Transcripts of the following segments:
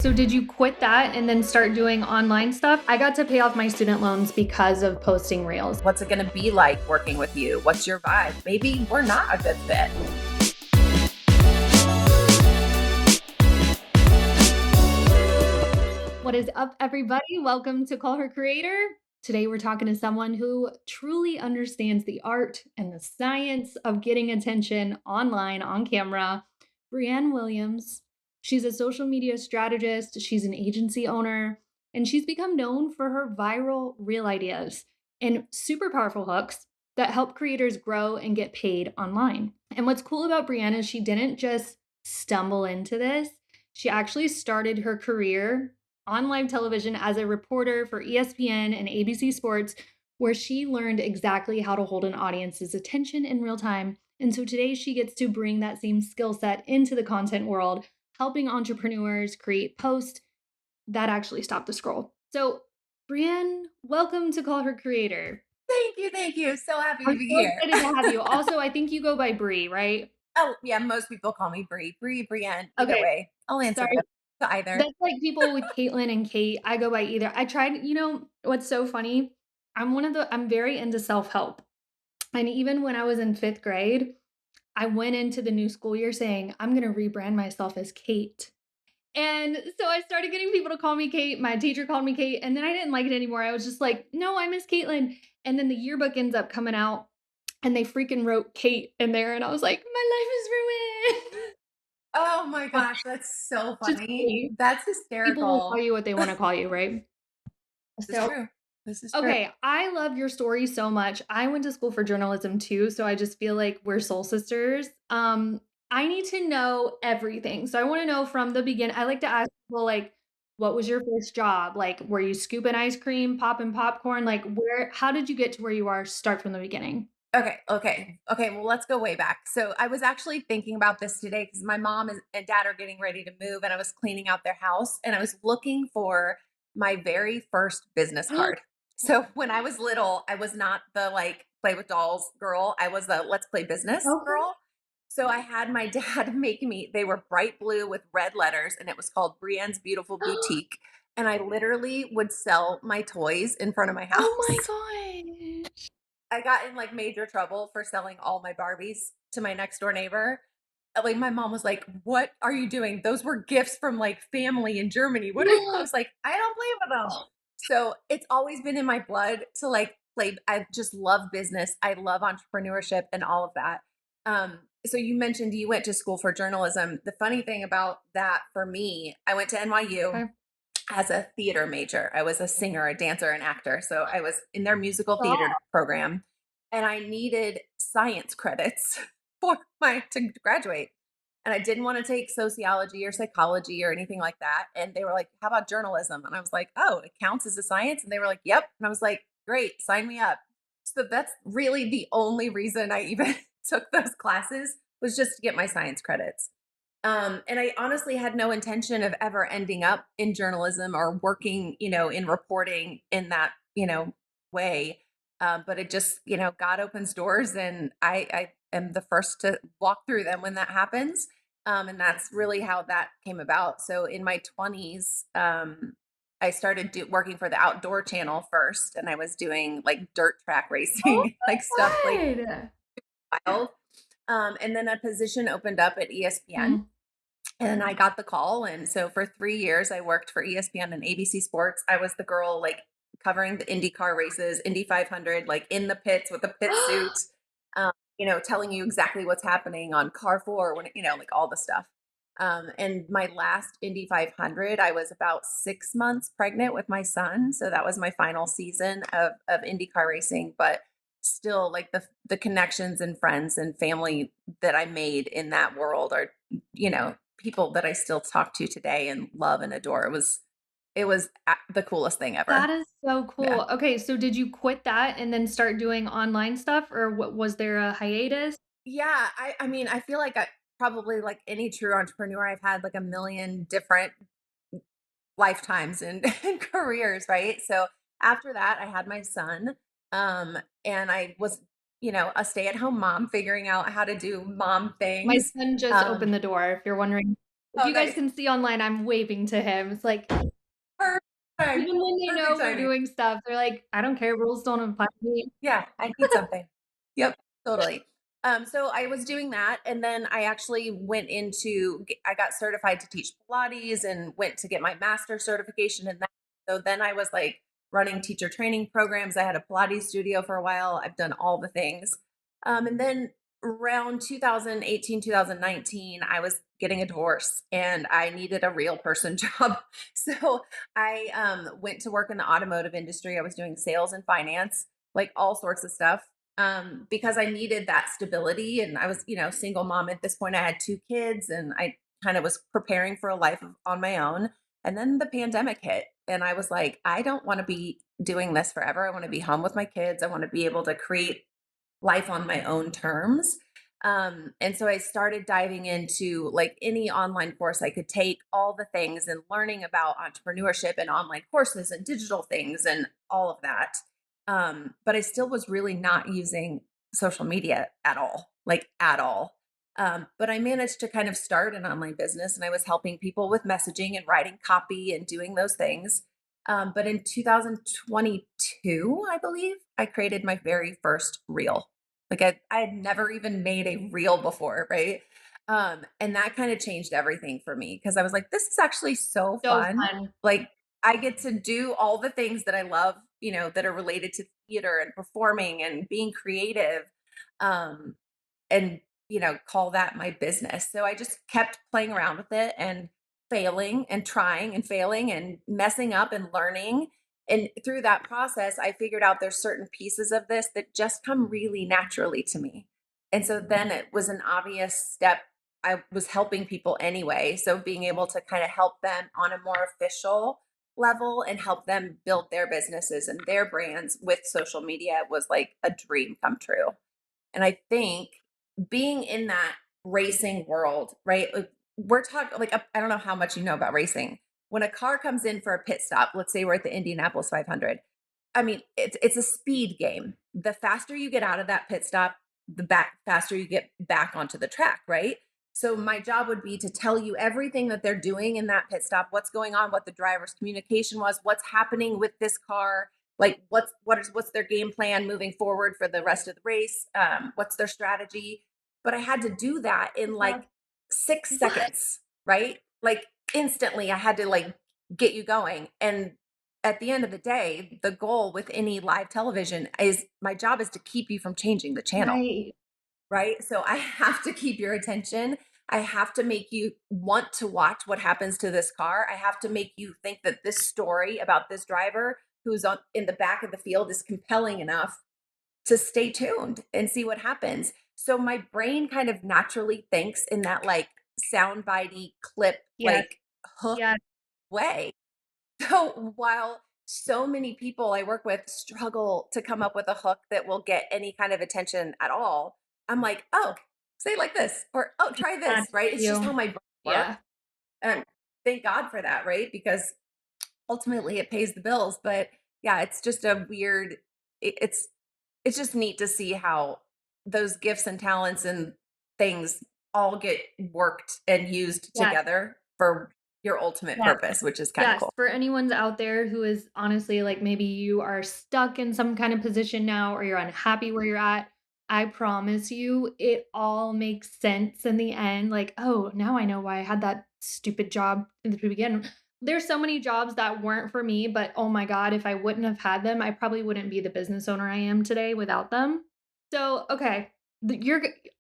So did you quit that and then start doing online stuff? I got to pay off my student loans because of posting reels. What's it going to be like working with you? What's your vibe? Maybe we're not a good fit. What is up, everybody? Welcome to Call Her Creator. Today we're talking to someone who truly understands the art and the science of getting attention online, on camera. Brianne Williams. She's a social media strategist, she's an agency owner, and she's become known for her viral reel ideas and super powerful hooks that help creators grow and get paid online. And what's cool about Brianne is she didn't just stumble into this. She actually started her career on live television as a reporter for ESPN and ABC Sports, where she learned exactly how to hold an audience's attention in real time. And so today she gets to bring that same skill set into the content world, helping entrepreneurs create posts that actually stop the scroll. So, Brianne, welcome to Call Her Creator. Thank you. Thank you. So happy I'm to be so here. excited to have you. Also, I think you go by Bree, right? Oh, yeah. Most people call me Bree. Bree, Brienne. Either Okay, way, I'll answer sorry. to either. That's like people with Caitlin and Kate. I go by either. I tried, what's so funny? I'm very into self-help. And even when I was in 5th grade, I went into the new school year saying, I'm going to rebrand myself as Kate. And so I started getting people to call me Kate. My teacher called me Kate. And then I didn't like it anymore. I was just like, no, I miss Caitlin. And then the yearbook ends up coming out and they freaking wrote Kate in there. And I was like, my life is ruined. Oh my gosh, that's so Just funny. Kate. That's People will call hysterical. you what they want to call you, right? This is So true. This is true. okay, I love your story so much. I went to school for journalism too, so I just feel like we're soul sisters. I need to know everything. So I want to know from the beginning. I like to ask people like, what was your first job? Like, were you scooping ice cream, popping popcorn? Like, how did you get to where you are? Start from the beginning. Okay. Well, let's go way back. So I was actually thinking about this today because my and dad are getting ready to move, and I was cleaning out their house, and I was looking for my very first business card. So when I was little, I was not the like play with dolls girl. I was the let's play business Okay. girl. So I had my dad make me. They were bright blue with red letters, and it was called Brienne's Beautiful Boutique. And I literally would sell my toys in front of my Oh my house. gosh. I got in like major trouble for selling all my Barbies to my next door neighbor. Like my mom was like, "What are you doing? Those were gifts from like family in Germany. What are you?" I was like, "I don't play with them." So it's always been in my blood to like play. I just love business. I love entrepreneurship and all of that. So you mentioned you went to school for journalism. The funny thing about that for me, I went to NYU Okay. as a theater major. I was a singer, a dancer, an actor. So I was in their musical Stop. theater program, and I needed science credits for my to graduate. And I didn't want to take sociology or psychology or anything like that. And they were like, "How about journalism?" And I was like, "Oh, it counts as a science." And they were like, "Yep." And I was like, "Great, sign me up." So that's really the only reason I even took those classes, was just to get my science credits. And I honestly had no intention of ever ending up in journalism or working, in reporting in that, way. But it just, God opens doors, and I am the first to walk through them when that happens. And that's really how that came about. So in my 20s, I started working for the Outdoor Channel first, and I was doing like dirt track Oh racing, like stuff like my god. wild. And then a position opened up at ESPN, Hmm. and I got the call. And so for 3 years, I worked for ESPN and ABC Sports. I was the girl like covering the IndyCar races, Indy 500, like in the pits with the pit suit, telling you exactly what's happening on car four, when, like all the stuff. And my last Indy 500, I was about 6 months pregnant with my son. So that was my final season of IndyCar racing. But still, like the connections and friends and family that I made in that world are, people that I still talk to today and love and adore. It was the coolest thing That ever. is so Yeah. cool. Okay, so did you quit that and then start doing online stuff, or what was there a hiatus? Yeah, I mean, I feel like I probably, like any true entrepreneur, I've had like a million different lifetimes and, and careers, right? So after that, I had my son, and I was, a stay-at-home mom, figuring out how to do mom My things. son just Um, opened the door, if you're wondering. If Oh, you guys nice. can see online, I'm waving to him. It's like, Perfect time. even when they Perfect know we're timing. doing stuff, they're like, "I don't care, rules don't apply to me." Yeah, I need something. Yep, totally. So I was doing that, and then I actually went into I got certified to teach Pilates and went to get my master certification in that. So then I was like running teacher training programs. I had a Pilates studio for a while. I've done all the things. And then around 2018, 2019, I was getting a divorce and I needed a real person job. So I went to work in the automotive industry. I was doing sales and finance, like all sorts of stuff, because I needed that stability. And I was, single mom at this point. I had two kids and I kind of was preparing for a life on my own. And then the pandemic hit. And I was like, I don't want to be doing this forever. I want to be home with my kids. I want to be able to create life on my own terms. And so I started diving into like any online course I could take, all the things and learning about entrepreneurship and online courses and digital things and all of that. But I still was really not using social media at all, like at all. But I managed to kind of start an online business and I was helping people with messaging and writing copy and doing those things. But in 2022, I believe, I created my very first reel. Like I had never even made a reel before, right? And that kind of changed everything for me because I was like, this is actually so So fun. fun. Like I get to do all the things that I love, that are related to theater and performing and being creative. Um, and call that my business. So I just kept playing around with it and failing and trying and failing and messing up and learning. And through that process I figured out there's certain pieces of this that just come really naturally to me. And so then it was an obvious step. I was helping people anyway, so being able to kind of help them on a more official level and help them build their businesses and their brands with social media was like a dream come true. And I think being in that racing world, right? Like we're talking like I don't know how much you know about racing. When a car comes in for a pit stop, let's say we're at the Indianapolis 500. I mean, it's a speed game. The faster you get out of that pit stop, the back faster you get back onto the track, right? So my job would be to tell you everything that they're doing in that pit stop, what's going on, what the driver's communication was, what's happening with this car, like what's their game plan moving forward for the rest of the race, what's their strategy. But I had to do that in Uh, like six what? seconds right, like instantly I had to like get you going. And at the end of the day the goal with any live television is my job is to keep you from changing the channel, Right. right? So I have to keep your attention. I have to make you want to watch what happens to this car. I have to make you think that this story about this driver who's on in the back of the field is compelling enough to stay tuned and see what happens. So my brain kind of naturally thinks in that like soundbitey clip, Yes, like hook yes, way. So while so many people I work with struggle to come up with a hook that will get any kind of attention at all, I'm like, oh, say it like this, or oh, try that's this, right? It's just how you. my brain works. Yeah. And thank God for that, right? Because ultimately it pays the bills. But yeah, it's just a weird, it- it's it's just neat to see how those gifts and talents and things all get worked and used Yes, together for your ultimate yes. purpose, which is kind of Yes, cool. for anyone's out there who is honestly like maybe you are stuck in some kind of position now or you're unhappy where you're at, I promise you it all makes sense in the end. Like, oh, now I know why I had that stupid job in the beginning. There's so many jobs that weren't for me, but oh my God, if I wouldn't have had them, I probably wouldn't be the business owner I am today without them. So, okay,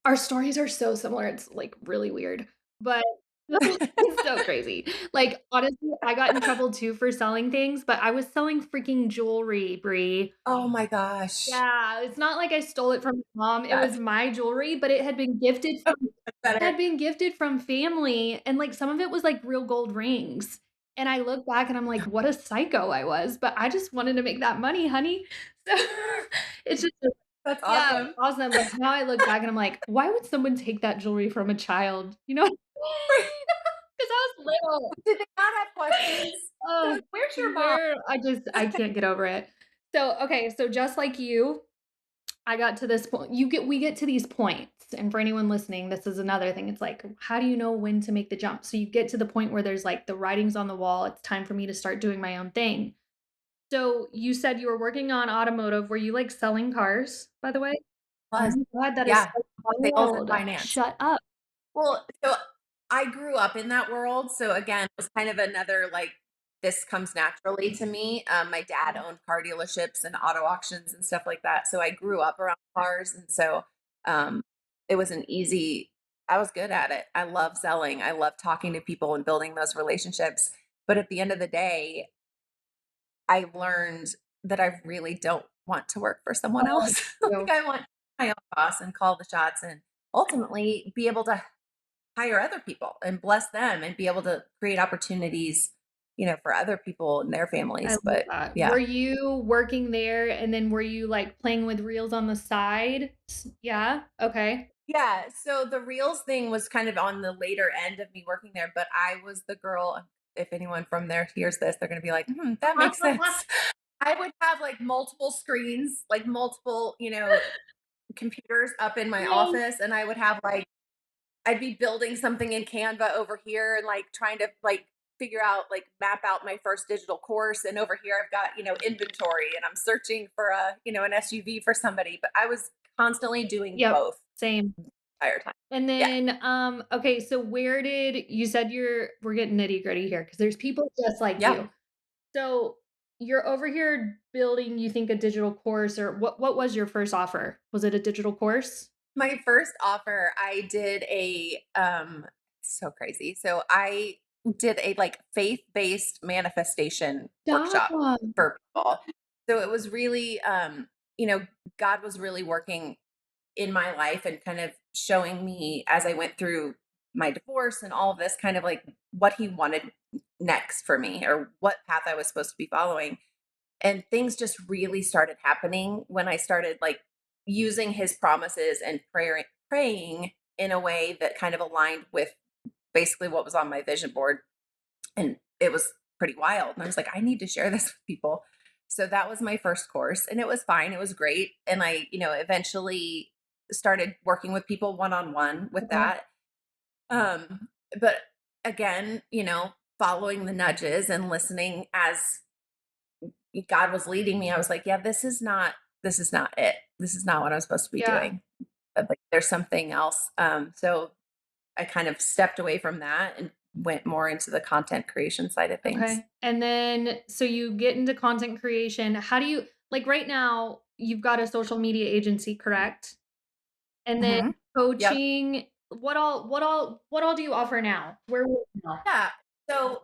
our stories are so similar. It's like really weird, but it's so crazy. Like, honestly, I got in trouble too for selling things, but I was selling freaking jewelry, Brie. Oh my gosh. Yeah, it's not like I stole it from mom, it was That's my jewelry, but it had been gifted from better. family, and, like, some of it was, like, real gold rings, and I look back and I'm like, "What a psycho I was," but I just wanted to make that money, honey. So, it's just That's yeah, awesome. awesome, but now I look back and I'm like, "Why would someone take that jewelry from a child?" You know? 'Cause I was little. Did they not have questions? They're Oh, like, "Where's your mom?" where I can't get over it. So, okay, so just like you, I got to this point we get to these points, and for anyone listening, this is another thing, it's like, how do you know when to make the jump? So you get to the point where there's, like, the writing's on the wall, it's time for me to start doing my own thing. So you said you were working on automotive, were you, like, selling cars, by the way? Oh Was. my god, that is Yeah, so sales and wild. finance. Shut up. Well, so I grew up in that world, so again, it was kind of another, like, this comes naturally to me. My dad owned car dealerships and auto auctions and stuff like that, so I grew up around cars, and so, um, it was an easy I was good at it. I love selling, I love talking to people and building those relationships, but at the end of the day, I learned that I really don't want to work for someone Oh, else. Like, you. I want my own boss and call the shots and ultimately be able to hire other people and bless them and be able to create opportunities, for other people and their I families. love But that. Were yeah. you working there, and then were you, like, playing with reels on the side? Yeah? Okay. Yeah. So the Reels thing was kind of on the later end of me working there, but I was the girl. If anyone from there hears this, they're going to be like, that makes sense. I would have like multiple screens, like multiple, computers up in my No. office, and I would have like I'd be building something in Canva over here and like trying to like figure out like map out my first digital course, and over here I've got, inventory and I'm searching for an SUV for somebody, but I was constantly doing Yep, both same. the entire time. And Yeah. then, okay, so where did you said we're getting nitty-gritty here because there's people just like Yeah. you. So, you're over here building, you think, a digital course, or what was your first offer? Was it a digital course? My first offer, I did so crazy. So I did a like faith-based manifestation Stop. workshop for people. So it was really you know, God was really working in my life and kind of showing me as I went through my divorce and all of this kind of like what he wanted next for me or what path I was supposed to be following. And things just really started happening when I started like using his promises and praying in a way that kind of aligned with basically what was on my vision board. And it was pretty wild. And I was like, I need to share this with people. So that was my first course, and it was fine. It was great. And I, eventually started working with people one on one with Okay. that. But again, following the nudges and listening as God was leading me, I was like, yeah, this is not it. This is not what I'm supposed to be Yeah. doing. Like there's something else. So I kind of stepped away from that and went more into the content creation side of things. Okay. And then so you get into content creation. How do you like right now, you've got a social media agency, correct? And then Hmm. Yep. coaching, what all do you offer now? Where are we now? Yeah. So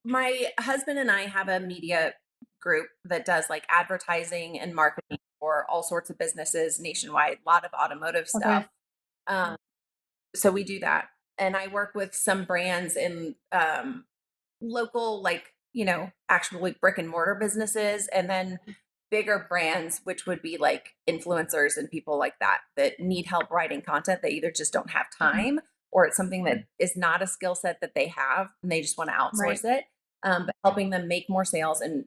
my husband and I have a media group that does like advertising and marketing for all sorts of businesses nationwide, a lot of automotive stuff. Okay. Um, so we do that. And I work with some brands in local, like, actual like brick and mortar businesses, and then bigger brands, which would be like influencers and people like that that need help writing content. They either just don't have Okay. time or it's something that is not a skill set that they have and they just want to Right. outsource it. But helping them make more sales and,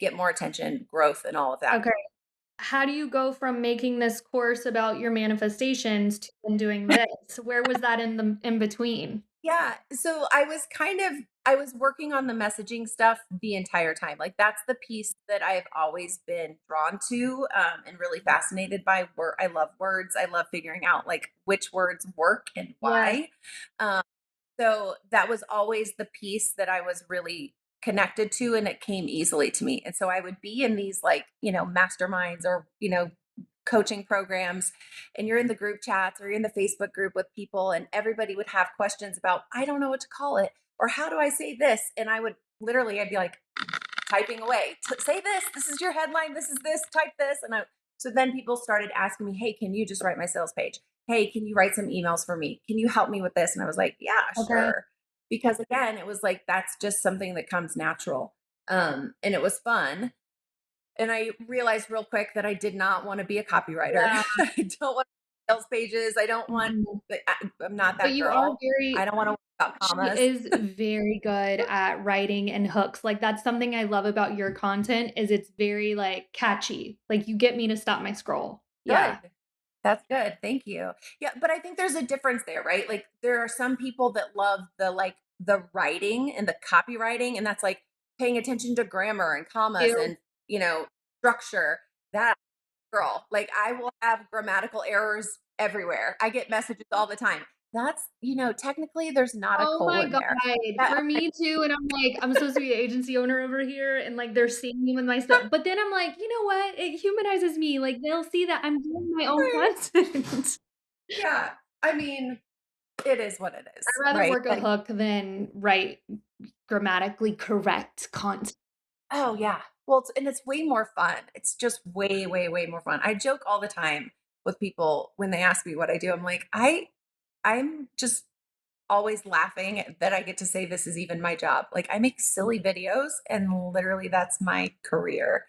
get more attention, growth, and all of that. Okay. How do you go from making this course about your manifestations to then doing this? Where was that in the in between? Yeah, so I was working on the messaging stuff the entire time. Like that's the piece that I've always been drawn to and really fascinated by. I love words. I love figuring out like which words work and Yes. why. Um, so that was always the piece that I was really connected to, and it came easily to me. And so I would be in these like, masterminds or, coaching programs, and you're in the group chats or you're in the Facebook group with people, and everybody would have questions about, I don't know what to call it, or how do I say this? And I'd be like typing away, say this, this is your headline, this is this, type this. So then people started asking me, hey, can you just write my sales page? Hey, can you write some emails for me? Can you help me with this? And I was like, yeah, Okay. sure. Because again, it was like, that's just something that comes natural. And it was fun. And I realized real quick that I did not want to be a copywriter. Yeah. I don't want sales pages. I don't want, Mhm. I'm not But that you are girl. I very don't want to worry about she commas. is very good at writing and hooks, like, that's something I love about your content is it's very, like, catchy, like, you get me to stop my scroll. Yeah. Good. That's good. Thank you. Yeah, but I think there's a difference there, right? Like there are some people that love the writing and the copywriting, and that's like paying attention to grammar and commas Ew. and, you know, structure. That girl, like I will have grammatical errors everywhere. I get messages all the time. That's, technically there's not a Oh my colon god, there. for me too, and I'm like, I'm supposed to be the agency owner over here, and, like, they're seeing me with my stuff, but then I'm like, "You know what? It humanizes me, like, they'll see that I'm doing my own Right. content." Yeah. I mean, it is what it I'd is, rather right? work a Like, hook than write grammatically correct content. oh yeah. Well, it's way more fun. It's just way, way, way more fun. I joke all the time with people when they ask me what I do. I'm like, I'm just always laughing that I get to say this is even my job. Like I make silly videos and literally that's my career.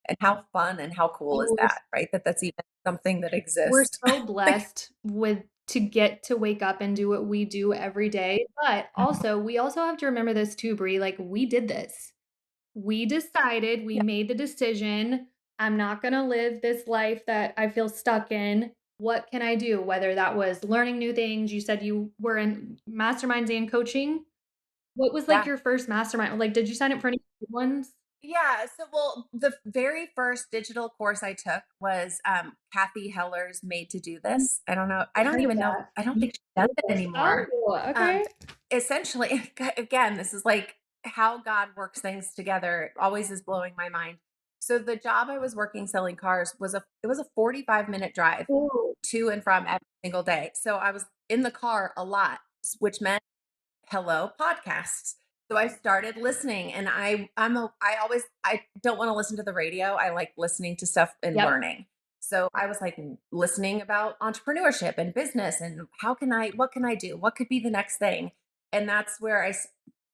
And how fun and how cool is We're that, right? That's even something that we're exists. so Like, blessed with to get to wake up and do what we do every day, but also, we also have to remember this too, Bree, like, we did this. We decided, we yeah, made the decision, I'm not gonna live this life that I feel stuck in. What can I do? Whether that was learning new things, you said you were in masterminds and coaching. What was, like, yeah. your first mastermind? Like, did you sign up for any good ones? Yeah. So, well, the very first digital course I took was Kathy Heller's Made to Do Mm, This. I don't know. I I've don't heard of even know. that. I don't think she does it anymore. Oh, Um, okay. essentially, again, this is like how God works things together. It always is blowing my mind. So the job I was working selling cars was a 45-minute drive Ooh, to and from every single day. So I was in the car a lot, which meant hello podcasts. So I started listening and I don't want to listen to the radio. I like listening to stuff and yep, learning. So I was like listening about entrepreneurship and business and what can I do? What could be the next thing? And that's where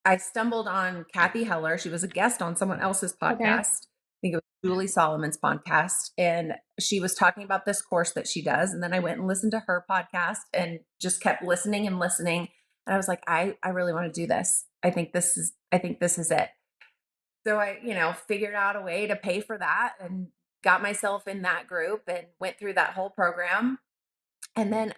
I stumbled on Kathy Heller. She was a guest on someone else's okay. podcast. I think it was Julie Solomon's podcast. And she was talking about this course that she does. And then I went and listened to her podcast and just kept listening and listening, and I was like, I really want to do this. I think this is it. So I, figured out a way to pay for that and got myself in that group and went through that whole program and then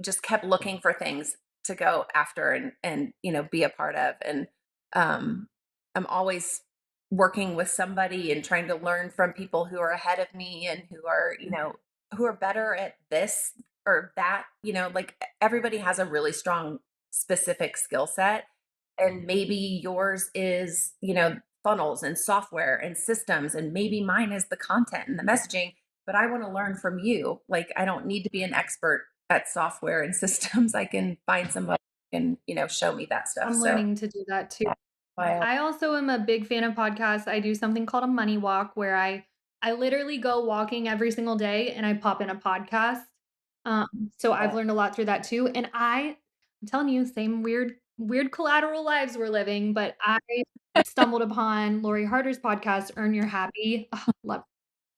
just kept looking for things to go after and be a part of. And um I'm always working with somebody and trying to learn from people who are ahead of me and who are better at this or that. Like everybody has a really strong specific skill set, and maybe yours is funnels and software and systems, and maybe mine is the content and the messaging, but I want to learn from you. Like, I don't need to be an expert at software and systems. I can find somebody who can, show me that stuff. I'm So learning to do that too. that's why I also am a big fan of podcasts. I do something called a money walk where I literally go walking every single day and I pop in a podcast. So I've yeah. learned a lot through that too. And I'm telling you, same weird collateral lives we're living, but I stumbled upon Lori Harder's podcast, Earn Your Happy. Ugh, love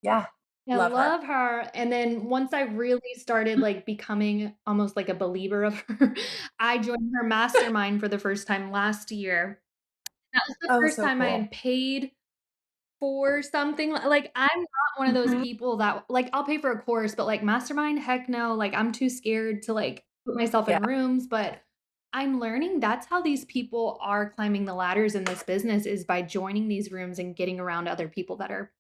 Yeah. I Love her. love her. And then once I really started like becoming almost like a believer of her, I joined her mastermind for the first time last year. That was the Oh, first so time I cool. had paid for something like, I'm not one of those Mhm. people that like, I'll pay for a course, but, like, mastermind, heck no, like, I'm too scared to, like, put myself Yeah. in rooms, but I'm learning that's how these people are climbing the ladders in this business is by joining these rooms and getting around other people that are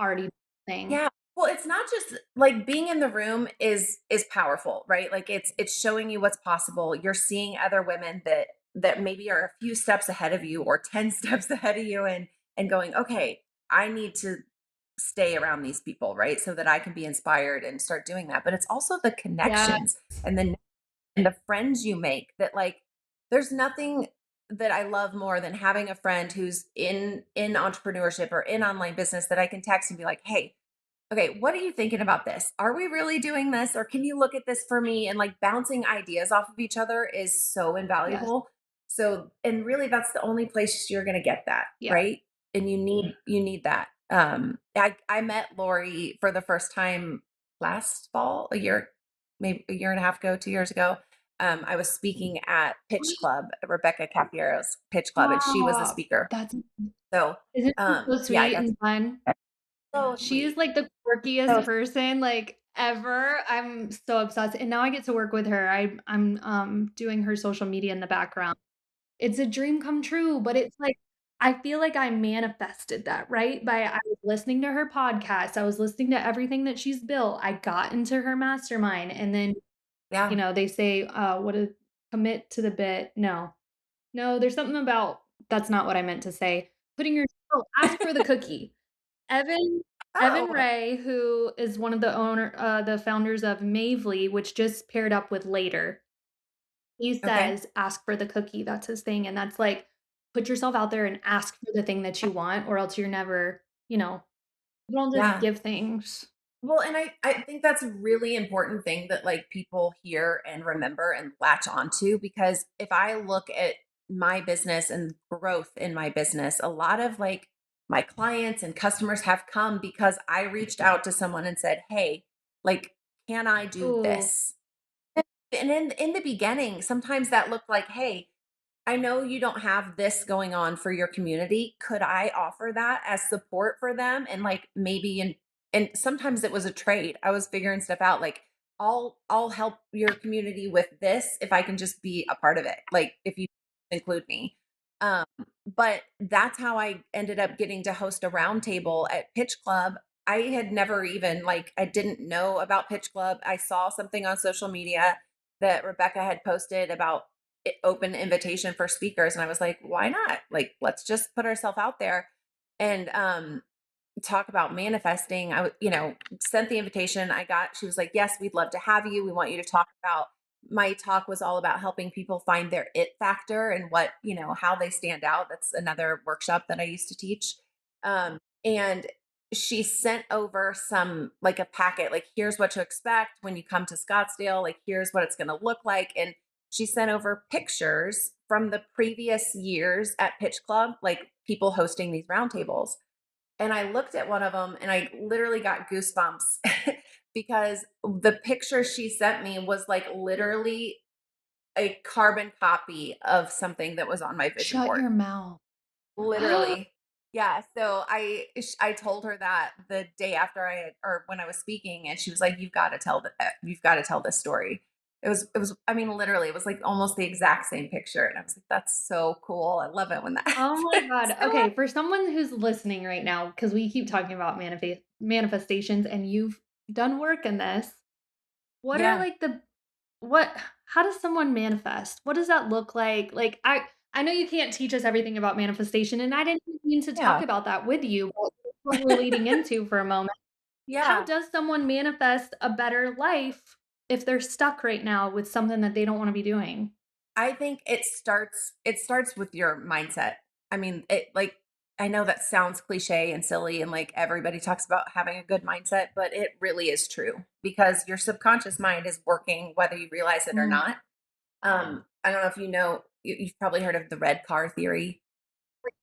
already thing. Yeah. Well, it's not just like being in the room is powerful, right? Like it's showing you what's possible. You're seeing other women that maybe are a few steps ahead of you or 10 steps ahead of you, and going, "Okay, I need to stay around these people, right? So that I can be inspired and start doing that." But it's also the Yeah, connections and the friends you make that, like, there's nothing that I love more than having a friend who's in entrepreneurship or in online business that I can text and be like, "Hey, okay, what are you thinking about this? Are we really doing this? Or can you look at this for me?" And like bouncing ideas off of each other is so yes, invaluable. So, and really that's the only place you're going to get that, yeah. right? And you need that. I met Lori for the first time last fall, maybe a year and a half ago, 2 years ago. I was speaking at Pitch Club, Rebecca Capiero's Pitch Club, and she was a Stop. speaker. That's So, isn't she so yeah, I sweet got and fun? so She is sweet. like the quirkiest So person, like, ever. I'm so obsessed, and now I get to work with her. I'm doing her social media in the background. It's a dream come true, but it's like I feel like I manifested that, right? By I was listening to her podcast, I was listening to everything that she's built, I got into her mastermind, and then, Yeah. they say, what a commit to the bit. No. No, there's something about that's not what I meant to say. Putting your oh, ask for the cookie. Evan Oh, Evan Ray, who is one of the founders of Mavely, which just paired up with Later, he okay. says, "Ask for the cookie," that's his thing, and that's like, put yourself out there and ask for the thing that you want, or else you're never, you don't just Yeah. give things. Well, and I think that's a really important thing that like people hear and remember and latch onto because if I look at my business and growth in my business, a lot of like my clients and customers have come because I reached out to someone and said, "Hey, like can I do Ooh, this?" And in the beginning, sometimes that looked like, "Hey, I know you don't have this going on for your community. Could I offer that as support for them?" And like maybe and sometimes it was a trade. I was figuring stuff out like I'll help your community with this if I can just be a part of it. Like if you include me. Um but that's how I ended up getting to host a roundtable at Pitch Club. I had never even like I didn't know about Pitch Club. I saw something on social media that Rebecca had posted about open invitation for speakers and I was like, why not? Like let's just put ourselves out there and talk about manifesting. Sent the invitation. She was like, yes, we'd love to have you. We want you to talk about my talk was all about helping people find their it factor and what, how they stand out. That's another workshop that I used to teach. And she sent over some like a packet, like here's what to expect when you come to Scottsdale, like here's what it's going to look like. And she sent over pictures from the previous years at Pitch Club, like people hosting these roundtables. And I looked at one of them and I literally got goosebumps because the picture she sent me was like literally a carbon copy of something that was on my vision shut board. your mouth. Literally. Yeah, so I told her that the day after I had or when I was speaking and she was like, you've gotta tell this story." It was I mean, literally, it was like almost the exact same picture, and I was like, "That's so cool." I love it when that Oh my happens. god. Okay, for someone who's listening right now, because we keep talking about manifestations and you've done work in this, what are Yeah, like the what how does someone manifest? What does that look like? Like I know you can't teach us everything about manifestation, and I didn't mean to talk yeah. about that with you, but that's what we're leading into for a moment. How Yeah. does someone manifest a better life if they're stuck right now with something that they don't wanna be doing? I think it starts with your mindset. I mean, it like I know that sounds cliche and silly and like everybody talks about having a good mindset, but it really is true because your subconscious mind is working whether you realize it or Mm, not. I don't know if you've probably heard of the red car theory.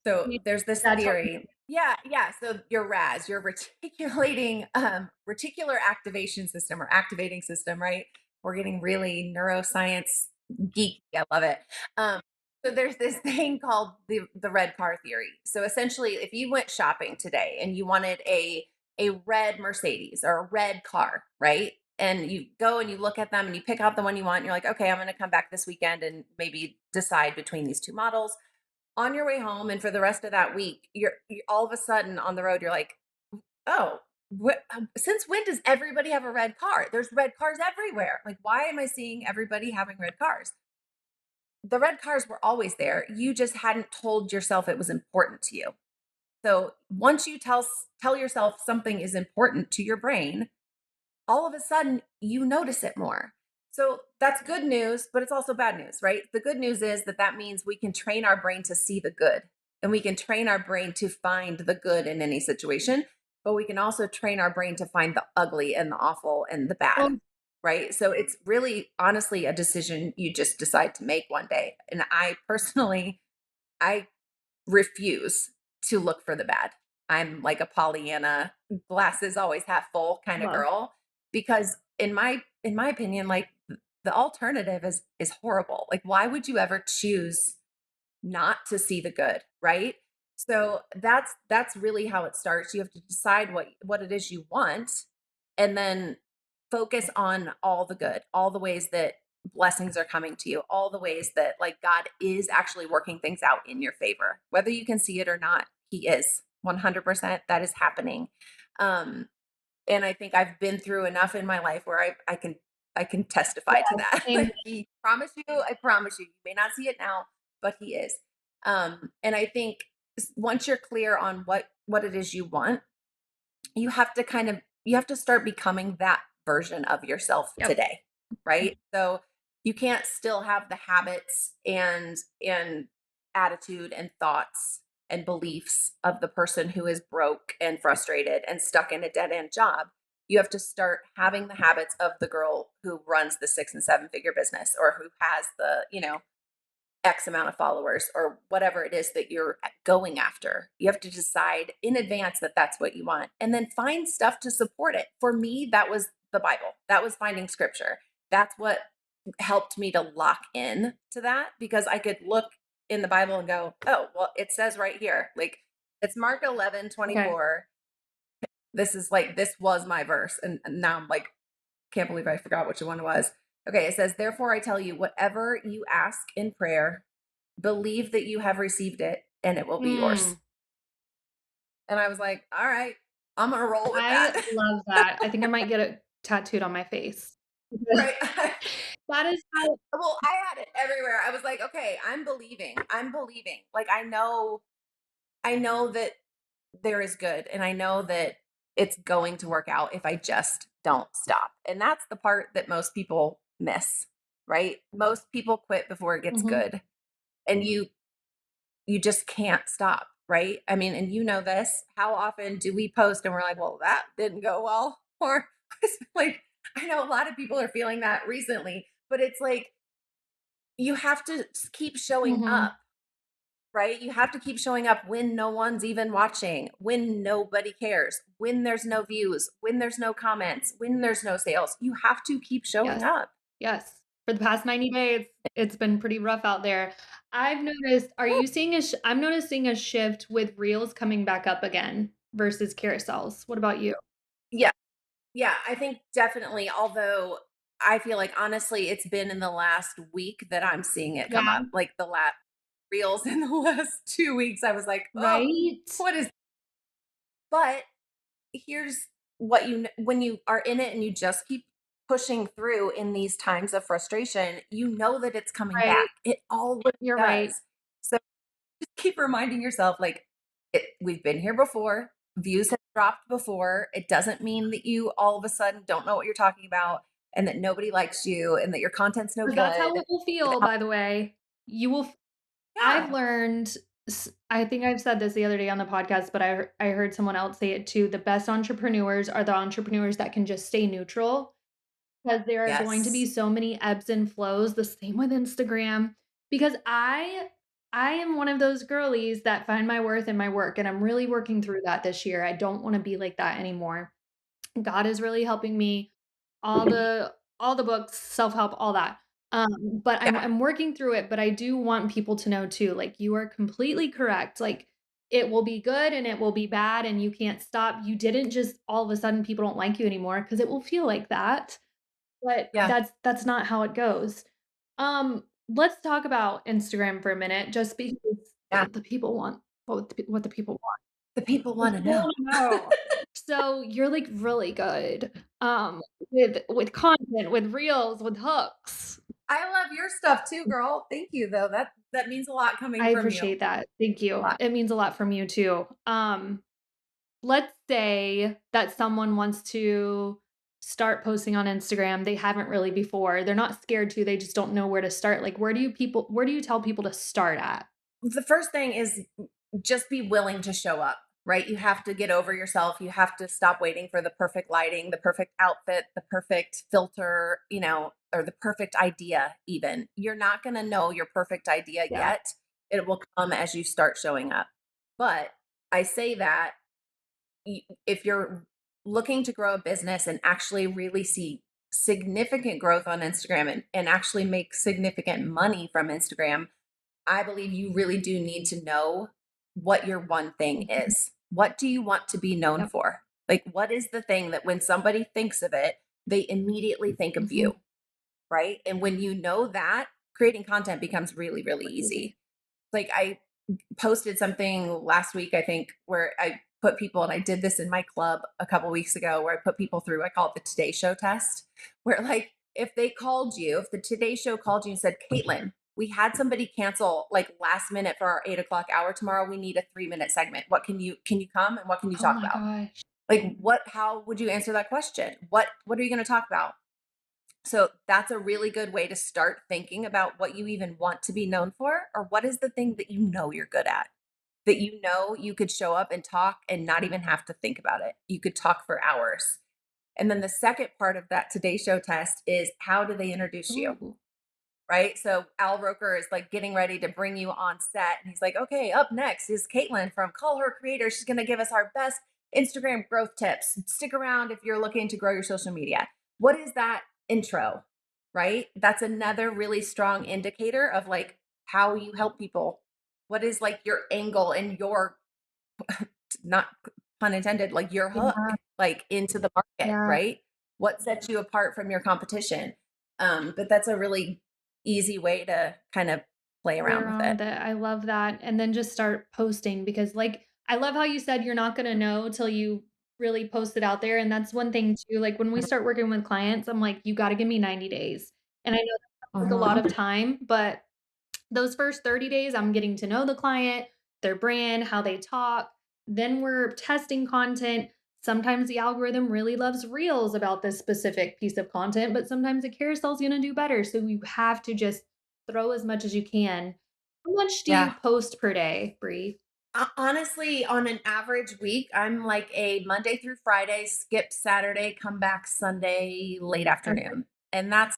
So yeah, there's this that told me theory. Yeah, yeah. So your RAS, your reticulating reticular activation system or activating system, right? We're getting really neuroscience geek. I love it. Um, so there's this thing called the red car theory. So essentially, if you went shopping today and you wanted a red Mercedes or a red car, right? And you go and you look at them and you pick out the one you want. And you're like, okay, I'm going to come back this weekend and maybe decide between these two models on your way home and for the rest of that week, you all of a sudden on the road, you're like, oh, since when does everybody have a red car? There's red cars everywhere. Like, why am I seeing everybody having red cars? The red cars were always there. You just hadn't told yourself it was important to you. So once you tell yourself something is important to your brain, all of a sudden you notice it more. So that's good news, but it's also bad news, right? The good news is that that means we can train our brain to see the good and we can train our brain to find the good in any situation, but we can also train our brain to find the ugly and the awful and the bad, well, right? So it's really honestly a decision you just decide to make one day. And I personally, I refuse to look for the bad. I'm like a Pollyanna, glasses always half full kind of love. girl because in my opinion, like the alternative is horrible. Like why would you ever choose not to see the good, right? So that's really how it starts. You have to decide what it is you want and then focus on all the good, all the ways that blessings are coming to you, all the ways that like God is actually working things out in your favor. Whether you can see it or not, he is 100% that is happening. Um and I think I've been through enough in my life where I can testify to that. Same. Like he promised you, I promise you. You may not see it now, but he is. And I think once you're clear on what it is you want, you have to you have to start becoming that version of yourself Yep. today, right? So you can't still have the habits and attitude and thoughts and beliefs of the person who is broke and frustrated and stuck in a dead end job. You have to start having the habits of the girl who runs the 6 and 7 figure business, or who has the, X amount of followers, or whatever it is that you're going after. You have to decide in advance that that's what you want, and then find stuff to support it. For me, that was the Bible. That was finding scripture. That's what helped me to lock in to that, because I could look in the Bible and go, oh, well, it says right here, like it's Mark 11 twenty Okay. four. This is like, this was my verse. And now I'm like, can't believe I forgot which one it was. Okay, it says, therefore I tell you, whatever you ask in prayer, believe that you have received it and it will be yours. Mm, And I was like, all right, I'm gonna roll with I that. love that. I think I might get it tattooed on my face. Right. That is how Well, I had it everywhere. I was like, okay, I'm believing. I'm believing. Like I know that there is good, and I know that it's going to work out if I just don't stop. And that's the part that most people miss, right? Most people quit before it gets mhm, good. And you just can't stop, right? I mean, and you know this, how often do we post and we're like, well, that didn't go well? Or it's like, I know a lot of people are feeling that recently, but it's like you have to keep showing up, mhm. right? You have to keep showing up when no one's even watching, when nobody cares, when there's no views, when there's no comments, when there's no sales. You have to keep showing Yes. up. Yes. For the past 90 days, it's been pretty rough out there. I've noticed are you seeing I'm noticing a shift with reels coming back up again versus carousels. What about you? Yeah. Yeah, I think definitely, although I feel like honestly it's been in the last week that I'm seeing it come Yeah, up. Like the last reels in the last 2 weeks, I was like, "Oh, right? what is," but here's what when you are in it and you just keep pushing through in these times of frustration, you know that it's coming Right. back. It always You're right. does. So just keep reminding yourself, like, we've been here before. Views have dropped before. It doesn't mean that you all of a sudden don't know what you're talking about, and that nobody likes you, and that your content's no 'Cause that's how good. it will feel, by the way. You will I've Yeah. learned I think I've said this the other day on the podcast, but I heard someone else say it too. The best entrepreneurs are the entrepreneurs that can just stay neutral. 'Cause there are going to be Yes. so many ebbs and flows, the same with Instagram, because I am one of those girlies that find my worth in my work, and I'm really working through that this year. I don't wanna be like that anymore. God is really helping me, all the books, self-help, all that. But Yeah. I'm working through it, but I do want people to know too, like, you are completely correct, like, it will be good and it will be bad, and you can't stop. You didn't just all of a sudden people don't like you anymore because it will feel like that. But Yeah. that's not how it goes. Let's talk about Instagram for a minute just because Yeah. the people want what the people want. The people The want to people know. wanna know. So, you're, like, really good, with content, with reels, with hooks. I love your stuff too, girl. Thank you, though. That means a lot coming I from you. appreciate that. Thank A you. lot. It means a lot from you too. Let's say that someone wants to start posting on Instagram, they haven't really before, they're not scared to, they just don't know where to start, like, where do you tell people to start at? The first thing is just be willing to show up, right? You have to get over yourself. You have to stop waiting for the perfect lighting, the perfect outfit, the perfect filter, or the perfect idea, even. You're not going to know your perfect idea Yeah, yet. It will come as you start showing up. But I say that if you're looking to grow a business and actually really see significant growth on Instagram, and actually make significant money from Instagram, I believe you really do need to know what your one thing mhm, is. What do you want to be known yep, for? Like, what is the thing that when somebody thinks of it, they immediately think of Mhm. you, right? And when you know that, creating content becomes really, really Crazy. easy. Like I posted something last week, I think, where I put people, and I did this in my club a couple weeks ago, where I put people through, I call it the Today Show test, where like if they called you, if the Today Show called you and said, Caitlin, we had somebody cancel like last minute for our 8 o'clock hour tomorrow. We need a 3 minute segment. What can you come and what can you Oh talk my about? gosh. Like what, how would you answer that question? What are you going to talk about? So that's a really good way to start thinking about what you even want to be known for, or what is the thing that you know you're good at, that you know you could show up and talk and not even have to think about it. You could talk for hours. And then the second part of that Today Show test is, how do they introduce you? Ooh. Right? So Al Roker is like getting ready to bring you on set. And he's like, okay, up next is Caitlin from Call Her Creator. She's going to give us our best Instagram growth tips. Stick around if you're looking to grow your social media. What is that intro? Right? That's another really strong indicator of like how you help people. What is like your angle and your, not pun intended, like your hook, Yeah, like into the market, yeah. right? What sets you apart from your competition? But that's a really easy way to kind of play Play around with around it. with it. I love that, and then just start posting because, like, I love how you said you're not gonna know till you really post it out there, and that's one thing too, like, when we start working with clients, I'm like, "You gotta give me 90 days." And I know that sounds like a lot Mhm. of time, but those first 30 days, I'm getting to know the client, their brand, how they talk. Then we're testing content. Sometimes the algorithm really loves reels about this specific piece of content, but sometimes the carousel's gonna do better. So you have to just throw as much as you can. How much do you Yeah. post per day, Bree? Honestly, on an average week, I'm like a Monday through Friday, skip Saturday, come back Sunday late Okay. afternoon. And that's,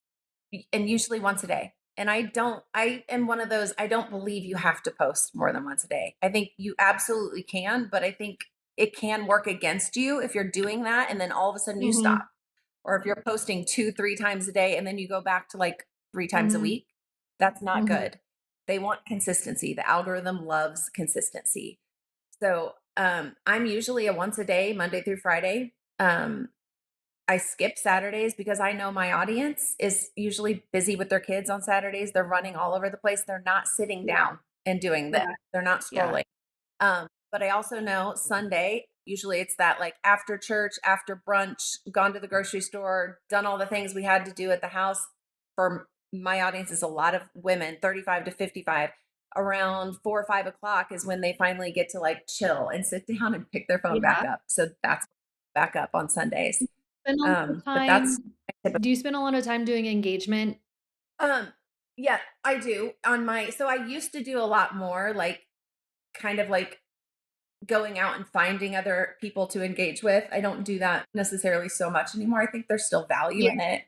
and usually once a day. And I am one of those, I don't believe you have to post more than once a day. I think you absolutely can, but I think it can work against you if you're doing that and then all of a sudden you stop. Mhm. Or if you're posting 2, 3 times a day and then you go back to like 3 times a Mhm. week, that's not Mhm. good. They want consistency. The algorithm loves consistency. So, I'm usually a once a day, Monday through Friday. I skip Saturdays because I know my audience is usually busy with their kids on Saturdays. They're running all over the place. They're not sitting Yeah. down and doing this. Yeah. They're not Yeah. scrolling. But I also know Sunday, usually it's that like after church, after brunch, gone to the grocery store, done all the things we had to do at the house. For my audience is a lot of women, 35 to 55. Around 4or 5 o'clock is when they finally get to like chill and sit down and pick their phone back Yeah. up. So that's back up on Sundays. Spend a lot of But that's time my typical. Do you spend a lot of time doing engagement? Um, yeah, I do on my, so I used to do a lot more like kind of like going out and finding other people to engage with. I don't do that necessarily so much anymore. I think there's still value Yeah. in it,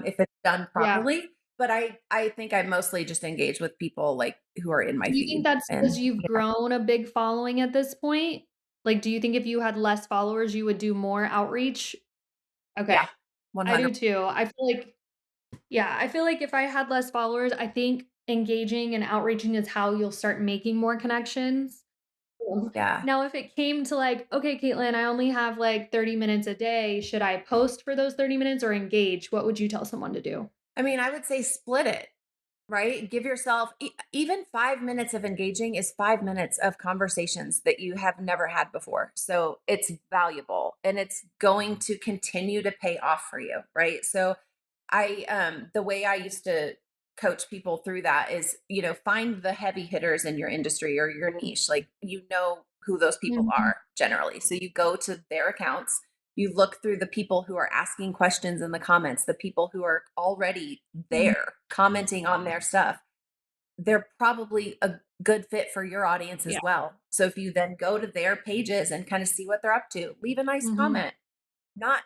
if it's done Yeah. properly. But I think I mostly just engage with people like who are in my Do you think feed, that's because 'cause and you've yeah, grown a big following at this point? Like, do you think if you had less followers, you would do more outreach? Okay, yeah, I 100. do too. I feel like if I had less followers, I think engaging and outreaching is how you'll start making more connections. Yeah. Now if it came to like, "Okay, Caitlin, I only have, like, 30 minutes a day, should I post for those 30 minutes or engage?" What would you tell someone to do? I mean, I would say split it. Right? Give yourself even 5 minutes of engaging is 5 minutes of conversations that you have never had before. So it's valuable and it's going to continue to pay off for you. Right. So the way I used to coach people through that is, find the heavy hitters in your industry or your niche. Like, who those people Mhm, are generally. So you go to their accounts, you look through the people who are asking questions in the comments, the people who are already mhm, there commenting on their stuff. They're probably a good fit for your audience yeah, as well. So if you then go to their pages and kind of see what they're up to, leave a nice mhm, comment. Not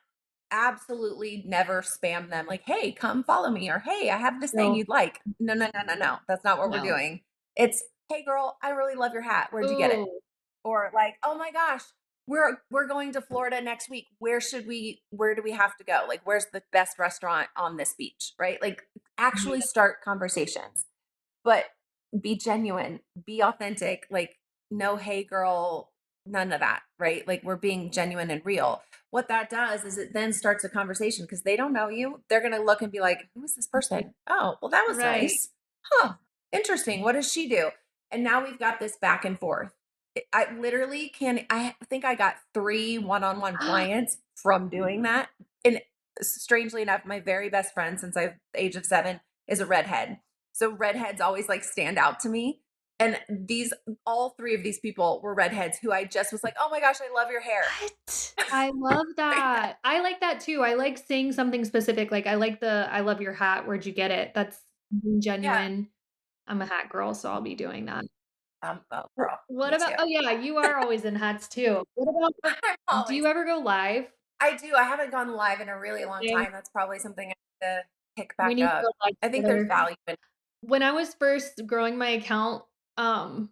absolutely never spam them like, "Hey, come follow me," or "Hey, I have this thing no, you'd like." No, no, no, no, no. That's not what we're no. doing. It's, "Hey girl, I really love your hat. Where'd you get it?" Ooh, Or like, "Oh my gosh, we're going to Florida next week. Where do we have to go? Like, where's the best restaurant on this beach?" Right? Like, actually yeah, start conversations, but be genuine, be authentic. Like, no, "Hey girl." none of that, right? Like we're being genuine and real. What that does is it then starts a conversation because they don't know you. They're going to look and be like, who is this Mhm. person? Oh, well, that was Right. nice. Huh. Interesting. What does she do? And now we've got this back and forth. I literally can, I think I got 3 one-on-one clients from doing that. And strangely enough, my very best friend since I've the age of 7 is a redhead. So redheads always like stand out to me. And these all 3 of these people were redheads who I just was like, "Oh my gosh, I love your hair." What? I love Yeah, that. I like that too. I like saying something specific, like, I like the "I love your hat, where'd you get it?" That's being yeah. genuine. I'm a hat girl, so I'll be doing that. Oh, W girl, what me about too. oh, yeah, you are always in hats too. What about I'm do always you ever go live? I do, I haven't gone live in a really long Okay, time, that's probably something I need to pick we back need to up. go live I think there's together. value in When I was first growing my account, um,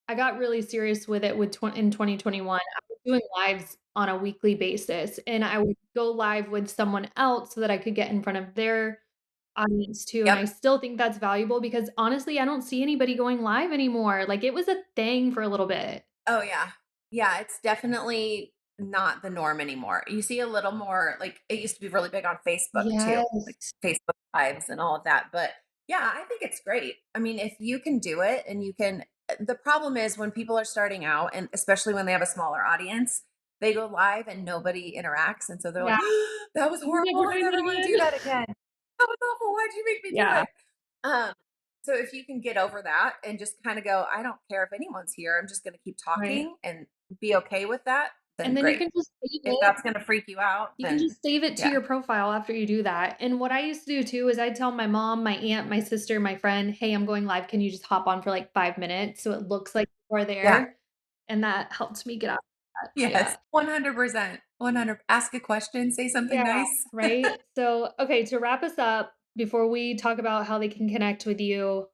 I got really serious with it with in 2021. I was doing lives on a weekly basis, and I would go live with someone else so that I could get in front of their audience too, and I Yep. still think that's valuable because honestly, I don't see anybody going live anymore. Like, it was a thing for a little bit. Oh, yeah. Yeah, it's definitely not the norm anymore. You see a little more like, it used to be really big on Facebook too, like Yes. Facebook Lives and all of that, but yeah, I think it's great. I mean, if you can do it and you can the problem is when people are starting out, and especially when they have a smaller audience, they go live and nobody interacts, and so they're like, Yeah. "That was I'm horrible, never I doing that never wanna do again. that again. That was awful, why'd you make me do Yeah, it?" Um, so if you can get over that and just kind of go, I don't care if anyone's here. I'm just going to keep right. talking and be okay with that, then And then you great. can just save If it. that's going to freak you out, You can then just save it to yeah. your profile after you do that, and what I used to do too is I'd tell my mom, my aunt, my sister, my friend, "Hey, I'm going live, can you just hop on for, like, 5 minutes so it looks like you are Yeah. there?" And that helped me get out of that, Yes. yeah. 100%. 100. Ask a question, say something Yeah, nice. right? So, okay, to wrap us up, before we talk about how they can connect with you,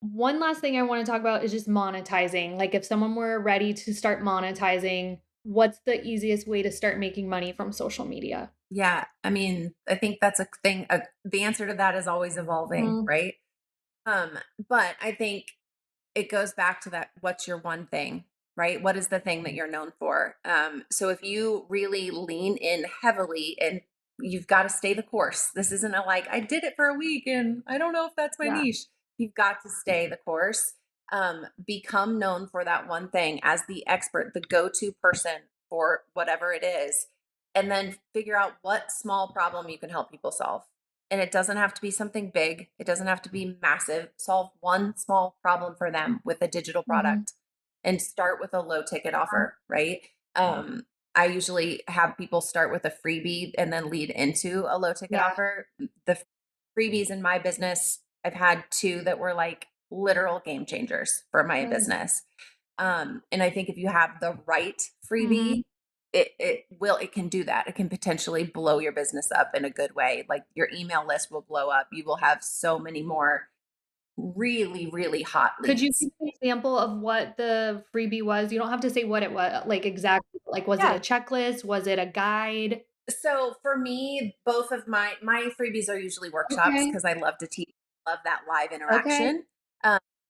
one last thing I wanna talk about is just monetizing, like, if someone were ready to start monetizing, what's the easiest way to start making money from social media? Yeah. I mean, I think that's a thing. The answer to that is always evolving, Mhm, right? Um, but I think it goes back to that, what's your one thing, right? What is the thing that you're known for? So if you really lean in heavily and you've got to stay the course. This isn't a like, I did it for a week and I don't know if that's my yeah, niche. You've got to stay the course. Become known for that one thing as the expert, the go-to person for whatever it is, and then figure out what small problem you can help people solve. And it doesn't have to be something big. It doesn't have to be massive. Solve one small problem for them with a digital mhm, product and start with a low ticket yeah, offer, right? I usually have people start with a freebie and then lead into a low ticket yeah, offer. The freebies in my business, I've had 2 that were like literal game changers for my good, business. And I think if you have the right mhm. freebie, it can do that. It can potentially blow your business up in a good way. Like your email list will blow up. You will have so many more really, really hot Could you leads. give an example of what the freebie was? You don't have to say what it was, like, exactly, like, was it a Yeah. checklist? Was it a guide? So for me, both of my freebies are usually workshops Okay, because I love to teach, love that live okay. interaction.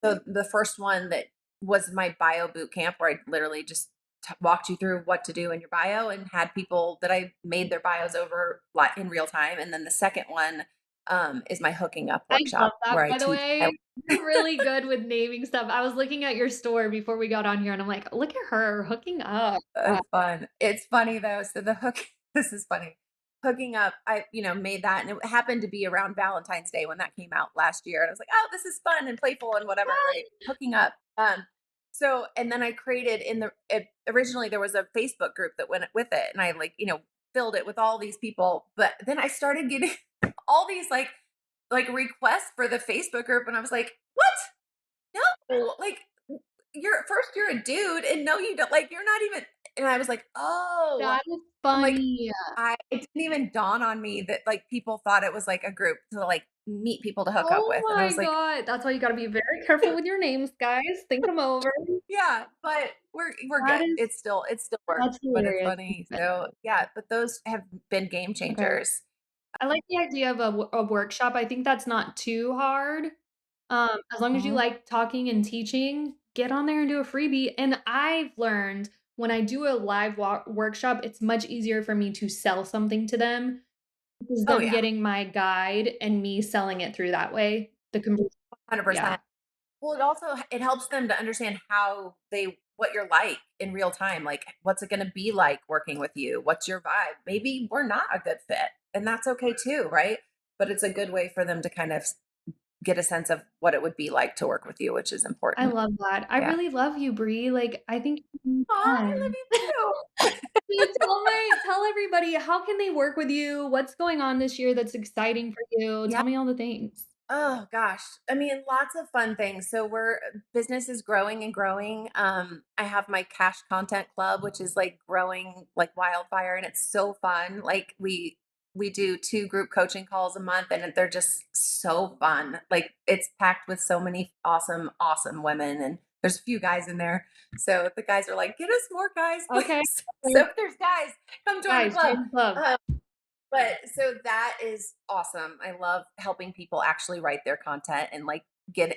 So the first one that was my bio boot camp, where I literally just walked you through what to do in your bio and had people that I made their bios over in real time. And then the second one is my hooking up I love workshop, that, where I by the teach. way. You're really good with naming stuff. I was looking at your store before we got on here, and I'm like, "Look at her hooking up." Yeah, Fun. It's funny though. So the hook, this is funny. Hooking up, I made that, and it happened to be around Valentine's Day when that came out last year, and I was like, oh, this is fun and playful and whatever, right? Hooking up. So and then I created originally there was a Facebook group that went with it, and I like filled it with all these people, but then I started getting all these like requests for the Facebook group, and I was like, what? No, like you're a dude and no you don't like you're not even and I was like, "Oh." that is I'm like, funny. it didn't even dawn on me that like people thought it was like a group to like meet people to hook up Oh with. And I my was like, god, that's why you gotta be very careful with your names, guys. Think them over. yeah, but we're That good. is It still works, that's but it's hilarious. funny. So, yeah, but those have been game Okay. changers. I like the idea of a workshop. I think that's not too hard. As long as you Mhm. like talking and teaching, get on there and do a freebie. And I've learned when I do a live workshop, it's much easier for me to sell something to them because Oh, them yeah, getting my guide and me selling it through that way. The conversion, yeah. 100%. Well, it also it helps them to understand how they what you're like in real time. Like, what's it gonna be like working with you? What's your vibe? Maybe we're not a good fit, and that's okay too, right? But it's a good way for them to kind of get a sense of what it would be like to work with you, which is I important. love that. I Yeah. really love you, Bree. Like, I think you're Aw, I love fun. you too. So tell everybody, how can they work with you? What's going on this year that's exciting for you? Yeah. Tell me all the things. Oh gosh. I mean, lots of fun things. So we're business is growing and growing. I have my cash content club, which is like growing like wildfire, and it's so fun. Like we do 2 group coaching calls a month, and they're just so fun. Like it's packed with so many awesome, awesome women, and there's a few guys in there. So the guys are like, "Get us more guys, Okay. please." So if there's guys, come join the Guys, club. join the club. Um, but so that is awesome. I love helping people actually write their content and like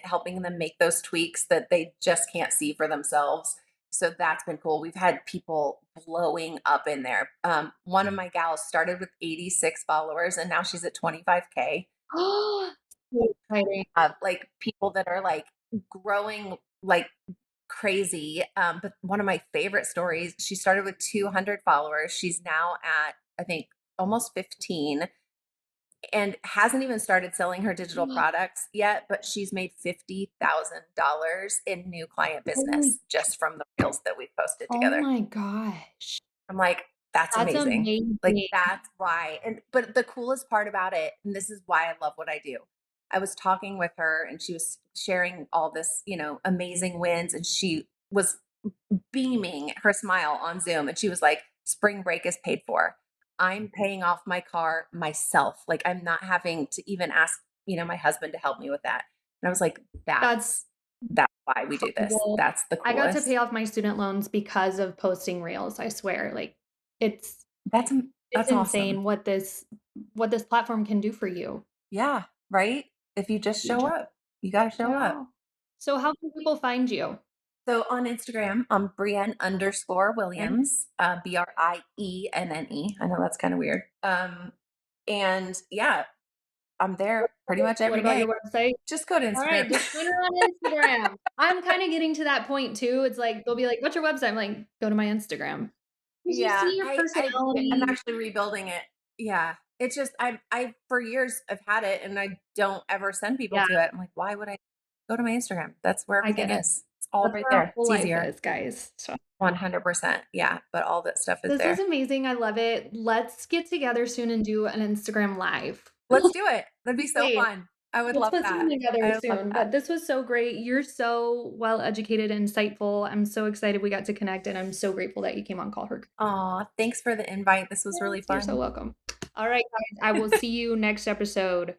helping them make those tweaks that they just can't see for themselves. So that's been cool. We've had people blowing up in there. One of my gals started with 86 followers and now she's at 25K. So exciting. Like people that are like growing like crazy. But one of my favorite stories, she started with 200 followers. She's now at, I think, almost 15 and hasn't even started selling her digital products yet, but she's made $50,000 in new client Holy, business just from the reels that we've posted oh together. my gosh. I'm like, that's That's amazing. Like, amazing. that's why. And, but the coolest part about it, and this is why I love what I do. I was talking with her and she was sharing all this, amazing wins. And she was beaming her smile on Zoom. And she was like, spring break is paid for. I'm paying off my car myself. Like, I'm not having to even ask, my husband to help me with that. And I was like, That's that's why we do this. incredible. That's the I got to pay coolest. off my student loans because of posting reels, I swear. Like, it's That's it's that's awesome. insane what this platform can do for you. Yeah, right? If you just show Huge. up, you gotta show up. Yeah. So how can people find you? So on Instagram, I'm Brienne underscore Okay. Williams, Brienne. I know that's kind of weird. And yeah, I'm there pretty much What every about day. your website? Just go to All right, Instagram. just find her on Instagram. I'm kinda getting to that point too. It's like, they'll be like, "What's your website?" I'm like, "Go to my Instagram." 'Cause you Yeah, see your I'm personality. actually rebuilding it. Yeah. It's just I for years I've had it and I don't ever send people Yeah, to it. I'm like, why would I go to my Instagram? That's where I get everything it. is. It's all That's right where our there. whole It's life easier. is, guys. So 100%. Yeah, but all that stuff is this was there. amazing, I love it. Let's get together soon and do an Instagram live. Let's do it. That'd be so Wait, fun. I would let's love put that. something together I would love soon, that. but this was so great. You're so well educated and insightful. I'm so excited we got to connect, and I'm so grateful that you came on Call Her. Aw, thanks for the invite. This was really Yes, you're so fun. welcome. All right, guys, I will see you next episode.